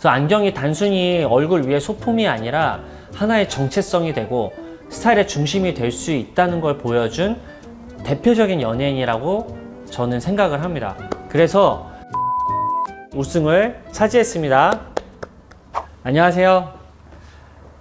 그래서 안경이 단순히 얼굴 위에 소품이 아니라 하나의 정체성이 되고 스타일의 중심이 될 수 있다는 걸 보여준 대표적인 연예인이라고 저는 생각을 합니다. 그래서 우승을 차지했습니다. 안녕하세요.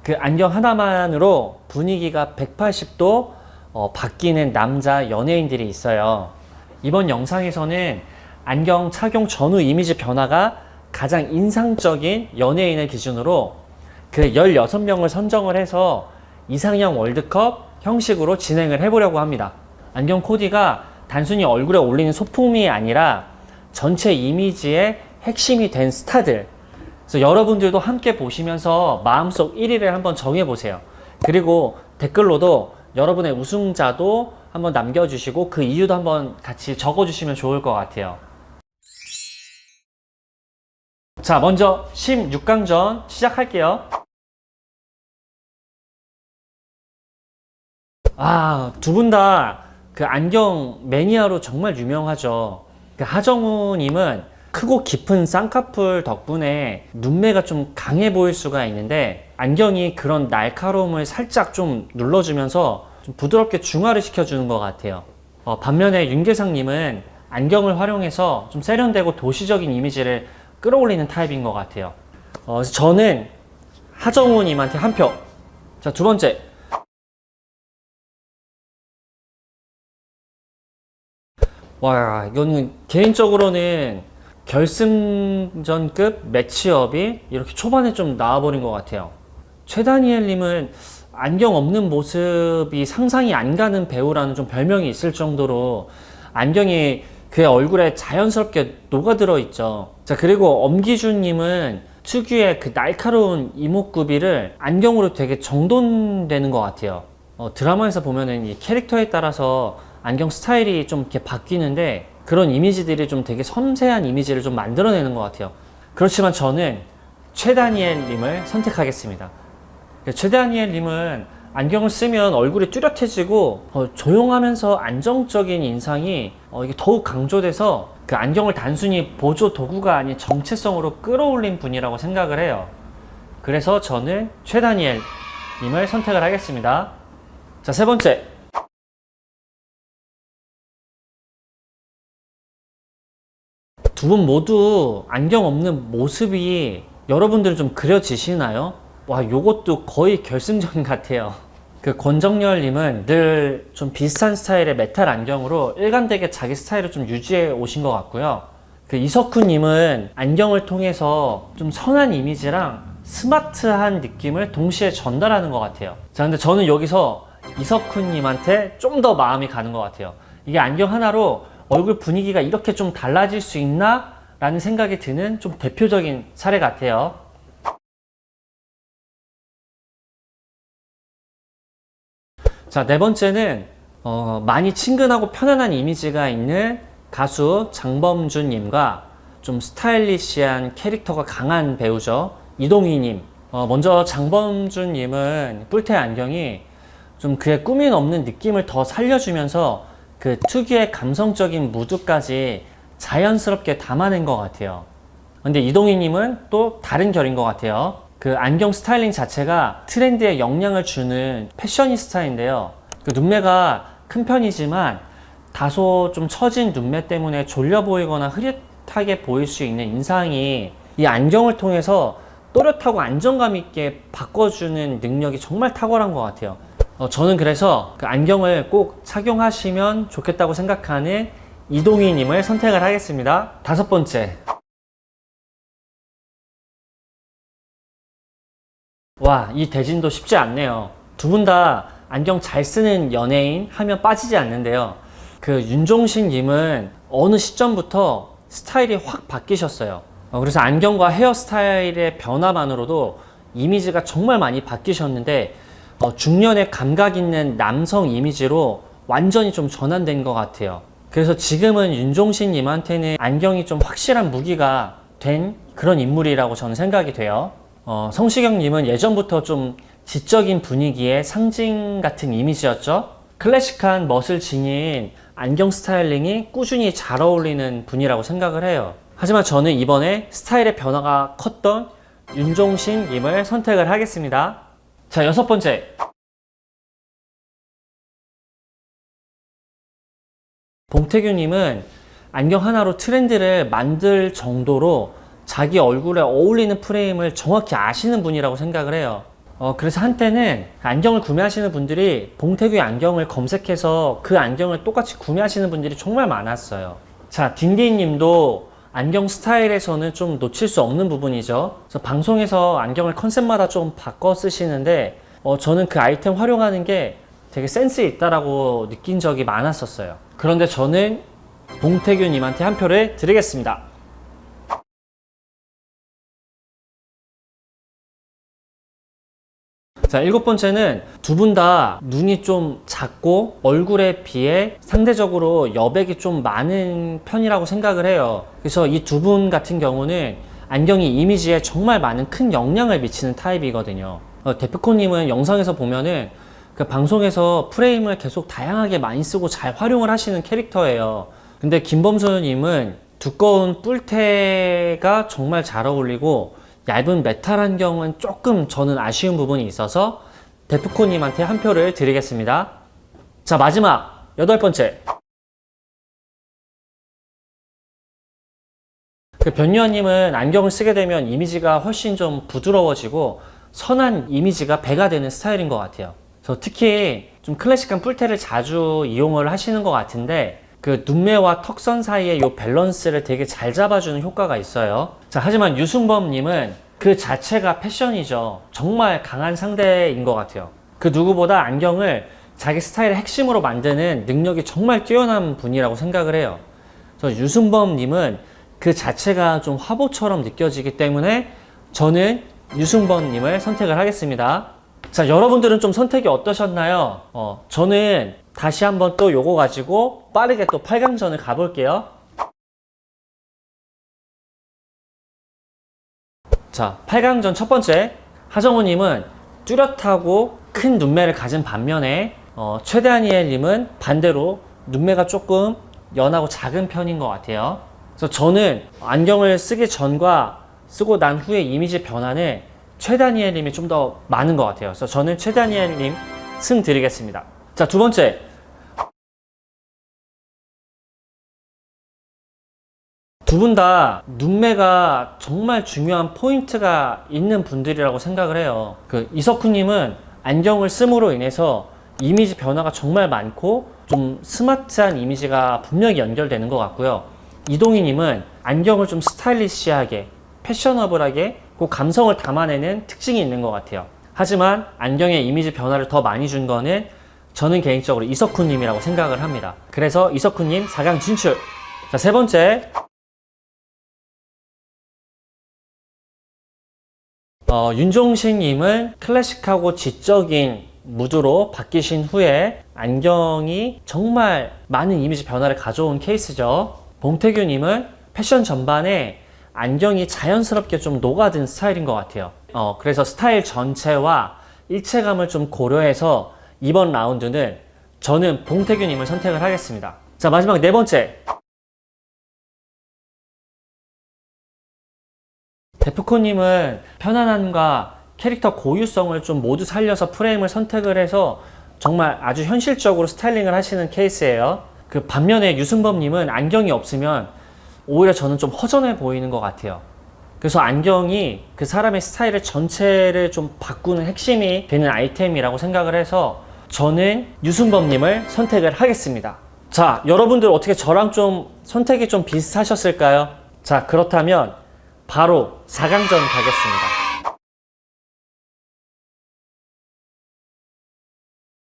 그 안경 하나만으로 분위기가 180도 바뀌는 남자 연예인들이 있어요. 이번 영상에서는 안경 착용 전후 이미지 변화가 가장 인상적인 연예인을 기준으로 그 16명을 선정을 해서 이상형 월드컵 형식으로 진행을 해보려고 합니다. 안경 코디가 단순히 얼굴에 올리는 소품이 아니라 전체 이미지의 핵심이 된 스타들, 그래서 여러분들도 함께 보시면서 마음속 1위를 한번 정해보세요. 그리고 댓글로도 여러분의 우승자도 한번 남겨주시고 그 이유도 한번 같이 적어주시면 좋을 것 같아요. 자, 먼저 16강전 시작할게요. 두 분 다 그 안경 매니아로 정말 유명하죠. 그 하정우님은 크고 깊은 쌍꺼풀 덕분에 눈매가 좀 강해 보일 수가 있는데 안경이 그런 날카로움을 살짝 좀 눌러주면서 좀 부드럽게 중화를 시켜주는 것 같아요. 반면에 윤계상님은 안경을 활용해서 좀 세련되고 도시적인 이미지를 끌어올리는 타입인 것 같아요. 그래서 저는 하정우님한테 한 표. 자, 두 번째. 와, 이거는 개인적으로는 결승전급 매치업이 이렇게 초반에 좀 나와버린 것 같아요. 최다니엘님은 안경 없는 모습이 상상이 안 가는 배우라는 좀 별명이 있을 정도로 안경이 그의 얼굴에 자연스럽게 녹아들어 있죠. 자, 그리고 엄기준님은 특유의 그 날카로운 이목구비를 안경으로 되게 정돈되는 것 같아요. 드라마에서 보면은 이 캐릭터에 따라서 안경 스타일이 좀 이렇게 바뀌는데 그런 이미지들이 좀 되게 섬세한 이미지를 좀 만들어내는 것 같아요. 그렇지만 저는 최다니엘님을 선택하겠습니다. 최다니엘님은 안경을 쓰면 얼굴이 뚜렷해지고 조용하면서 안정적인 인상이 이게 더욱 강조돼서 그 안경을 단순히 보조 도구가 아닌 정체성으로 끌어올린 분이라고 생각을 해요. 그래서 저는 최다니엘님을 선택을 하겠습니다. 자, 세 번째. 두 분 모두 안경 없는 모습이 여러분들 좀 그려지시나요? 와, 요것도 거의 결승전 같아요. 그 권정열님은 늘 좀 비슷한 스타일의 메탈 안경으로 일관되게 자기 스타일을 좀 유지해 오신 것 같고요. 그 이석훈님은 안경을 통해서 좀 선한 이미지랑 스마트한 느낌을 동시에 전달하는 것 같아요. 자, 근데 저는 여기서 이석훈님한테 좀 더 마음이 가는 것 같아요. 이게 안경 하나로 얼굴 분위기가 이렇게 좀 달라질 수 있나? 라는 생각이 드는 좀 대표적인 사례 같아요. 자, 네 번째는 많이 친근하고 편안한 이미지가 있는 가수 장범준님과 좀 스타일리시한 캐릭터가 강한 배우죠. 이동희님. 먼저 장범준님은 뿔테 안경이 좀 그의 꾸민 없는 느낌을 더 살려주면서 그 특유의 감성적인 무드까지 자연스럽게 담아낸 것 같아요. 근데 이동희님은 또 다른 결인 것 같아요. 그 안경 스타일링 자체가 트렌드에 영향을 주는 패셔니스타인데요. 그 눈매가 큰 편이지만 다소 좀 처진 눈매 때문에 졸려 보이거나 흐릿하게 보일 수 있는 인상이 이 안경을 통해서 또렷하고 안정감 있게 바꿔주는 능력이 정말 탁월한 것 같아요. 저는 그래서 그 안경을 꼭 착용하시면 좋겠다고 생각하는 이동희님을 선택을 하겠습니다. 다섯 번째. 와, 이 대진도 쉽지 않네요. 두 분 다 안경 잘 쓰는 연예인 하면 빠지지 않는데요. 그 윤종신님은 어느 시점부터 스타일이 확 바뀌셨어요. 그래서 안경과 헤어스타일의 변화만으로도 이미지가 정말 많이 바뀌셨는데 중년의 감각 있는 남성 이미지로 완전히 좀 전환된 것 같아요. 그래서 지금은 윤종신님한테는 안경이 좀 확실한 무기가 된 그런 인물이라고 저는 생각이 돼요. 성시경님은 예전부터 좀 지적인 분위기의 상징 같은 이미지였죠. 클래식한 멋을 지닌 안경 스타일링이 꾸준히 잘 어울리는 분이라고 생각을 해요. 하지만 저는 이번에 스타일의 변화가 컸던 윤종신님을 선택을 하겠습니다. 자, 여섯 번째. 봉태규님은 안경 하나로 트렌드를 만들 정도로 자기 얼굴에 어울리는 프레임을 정확히 아시는 분이라고 생각을 해요. 그래서 한때는 안경을 구매하시는 분들이 봉태규의 안경을 검색해서 그 안경을 똑같이 구매하시는 분들이 정말 많았어요. 자, 딘딘님도 안경 스타일에서는 좀 놓칠 수 없는 부분이죠. 그래서 방송에서 안경을 컨셉마다 좀 바꿔 쓰시는데 저는 그 아이템 활용하는 게 되게 센스 있다라고 느낀 적이 많았었어요. 그런데 저는 봉태규님한테 한 표를 드리겠습니다. 자, 일곱 번째는 두 분 다 눈이 좀 작고 얼굴에 비해 상대적으로 여백이 좀 많은 편이라고 생각을 해요. 그래서 이 두 분 같은 경우는 안경이 이미지에 정말 많은 큰 영향을 미치는 타입이거든요. 데프콘님은 영상에서 보면은 그 방송에서 프레임을 계속 다양하게 많이 쓰고 잘 활용을 하시는 캐릭터예요. 근데 김범수님은 두꺼운 뿔테가 정말 잘 어울리고 얇은 메탈 안경은 조금 저는 아쉬운 부분이 있어서 데프콘님한테 한 표를 드리겠습니다. 자, 마지막 여덟 번째. 그 변유아님은 안경을 쓰게 되면 이미지가 훨씬 좀 부드러워지고 선한 이미지가 배가 되는 스타일인 것 같아요. 그래서 특히 좀 클래식한 뿔테를 자주 이용을 하시는 것 같은데 그 눈매와 턱선 사이의 이 밸런스를 되게 잘 잡아주는 효과가 있어요. 자, 하지만 유승범님은 그 자체가 패션이죠. 정말 강한 상대인 것 같아요. 그 누구보다 안경을 자기 스타일의 핵심으로 만드는 능력이 정말 뛰어난 분이라고 생각을 해요. 그래서 유승범님은 그 자체가 좀 화보처럼 느껴지기 때문에 저는 유승범님을 선택을 하겠습니다. 자, 여러분들은 좀 선택이 어떠셨나요? 저는 다시 한번 또 요거 가지고 빠르게 또 8강전을 가볼게요. 자, 8강전 첫 번째. 하정우님은 뚜렷하고 큰 눈매를 가진 반면에 최다니엘님은 반대로 눈매가 조금 연하고 작은 편인 것 같아요. 그래서 저는 안경을 쓰기 전과 쓰고 난 후의 이미지 변화는 최다니엘님이 좀 더 많은 것 같아요. 그래서 저는 최다니엘님 승 드리겠습니다. 자, 두 번째. 두 분 다 눈매가 정말 중요한 포인트가 있는 분들이라고 생각을 해요. 그 이석훈님은 안경을 씀으로 인해서 이미지 변화가 정말 많고 좀 스마트한 이미지가 분명히 연결되는 것 같고요. 이동희님은 안경을 좀 스타일리시하게, 패셔너블하게 그 감성을 담아내는 특징이 있는 것 같아요. 하지만 안경의 이미지 변화를 더 많이 준 거는 저는 개인적으로 이석훈님이라고 생각을 합니다. 그래서 이석훈님 4강 진출. 자, 세 번째. 윤종신님은 클래식하고 지적인 무드로 바뀌신 후에 안경이 정말 많은 이미지 변화를 가져온 케이스죠. 봉태규님은 패션 전반에 안경이 자연스럽게 좀 녹아든 스타일인 것 같아요. 그래서 스타일 전체와 일체감을 좀 고려해서 이번 라운드는 저는 봉태규님을 선택을 하겠습니다. 자, 마지막 네 번째. 데프콘님은 편안함과 캐릭터 고유성을 좀 모두 살려서 프레임을 선택을 해서 정말 아주 현실적으로 스타일링을 하시는 케이스예요. 그 반면에 유승범님은 안경이 없으면 오히려 저는 좀 허전해 보이는 것 같아요. 그래서 안경이 그 사람의 스타일을 전체를 좀 바꾸는 핵심이 되는 아이템이라고 생각을 해서 저는 유승범님을 선택을 하겠습니다. 자, 여러분들 어떻게 저랑 좀 선택이 좀 비슷하셨을까요? 자, 그렇다면 바로 4강전 가겠습니다.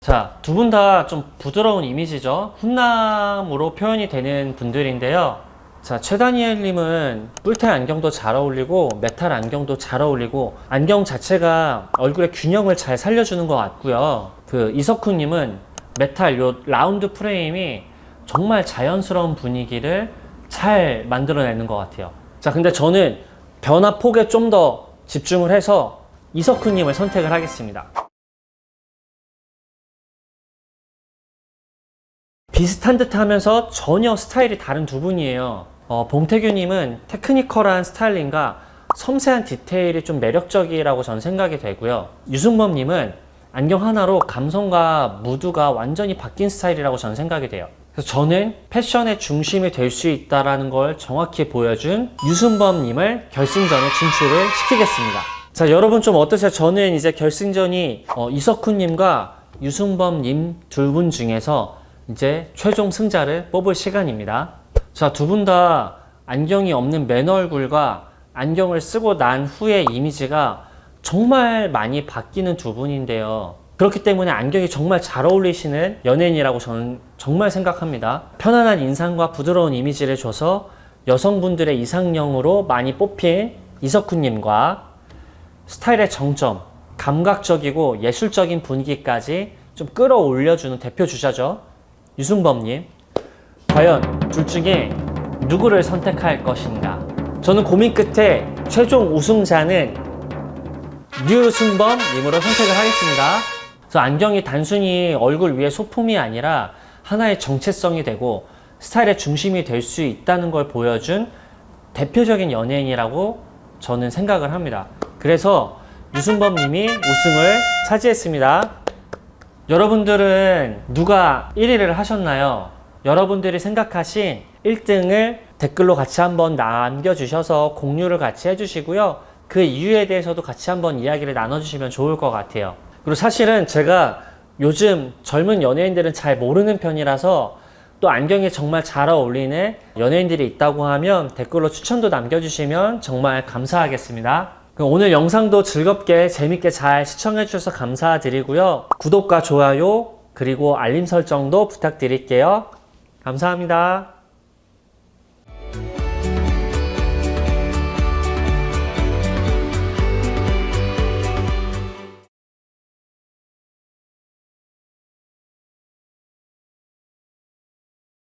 자, 두 분 다 좀 부드러운 이미지죠. 훈남으로 표현이 되는 분들인데요. 자, 최다니엘님은 뿔테 안경도 잘 어울리고 메탈 안경도 잘 어울리고 안경 자체가 얼굴의 균형을 잘 살려주는 것 같고요. 그 이석훈님은 메탈 요 라운드 프레임이 정말 자연스러운 분위기를 잘 만들어내는 것 같아요. 자, 근데 저는 변화 폭에 좀 더 집중을 해서 이석훈님을 선택을 하겠습니다. 비슷한 듯 하면서 전혀 스타일이 다른 두 분이에요. 봉태규님은 테크니컬한 스타일링과 섬세한 디테일이 좀 매력적이라고 저는 생각이 되고요. 유승범님은 안경 하나로 감성과 무드가 완전히 바뀐 스타일이라고 저는 생각이 돼요. 그래서 저는 패션의 중심이 될 수 있다는 걸 정확히 보여준 유승범님을 결승전에 진출을 시키겠습니다. 자, 여러분 좀 어떠세요? 저는 이제 결승전이 이석훈님과 유승범님 두 분 중에서 이제 최종 승자를 뽑을 시간입니다. 자, 두 분 다 안경이 없는 맨 얼굴과 안경을 쓰고 난 후의 이미지가 정말 많이 바뀌는 두 분인데요. 그렇기 때문에 안경이 정말 잘 어울리시는 연예인이라고 저는 정말 생각합니다. 편안한 인상과 부드러운 이미지를 줘서 여성분들의 이상형으로 많이 뽑힌 이석훈님과 스타일의 정점, 감각적이고 예술적인 분위기까지 좀 끌어올려주는 대표 주자죠. 유승범님. 과연 둘 중에 누구를 선택할 것인가? 저는 고민 끝에 최종 우승자는 유승범님으로 선택을 하겠습니다. 그래서 안경이 단순히 얼굴 위에 소품이 아니라 하나의 정체성이 되고 스타일의 중심이 될 수 있다는 걸 보여준 대표적인 연예인이라고 저는 생각을 합니다. 그래서 유승범님이 우승을 차지했습니다. 여러분들은 누가 1위를 하셨나요? 여러분들이 생각하신 1등을 댓글로 같이 한번 남겨주셔서 공유를 같이 해주시고요. 그 이유에 대해서도 같이 한번 이야기를 나눠주시면 좋을 것 같아요. 그리고 사실은 제가 요즘 젊은 연예인들은 잘 모르는 편이라서 또 안경이 정말 잘 어울리는 연예인들이 있다고 하면 댓글로 추천도 남겨주시면 정말 감사하겠습니다. 그럼 오늘 영상도 즐겁게 재밌게 잘 시청해 주셔서 감사드리고요. 구독과 좋아요 그리고 알림 설정도 부탁드릴게요. 감사합니다.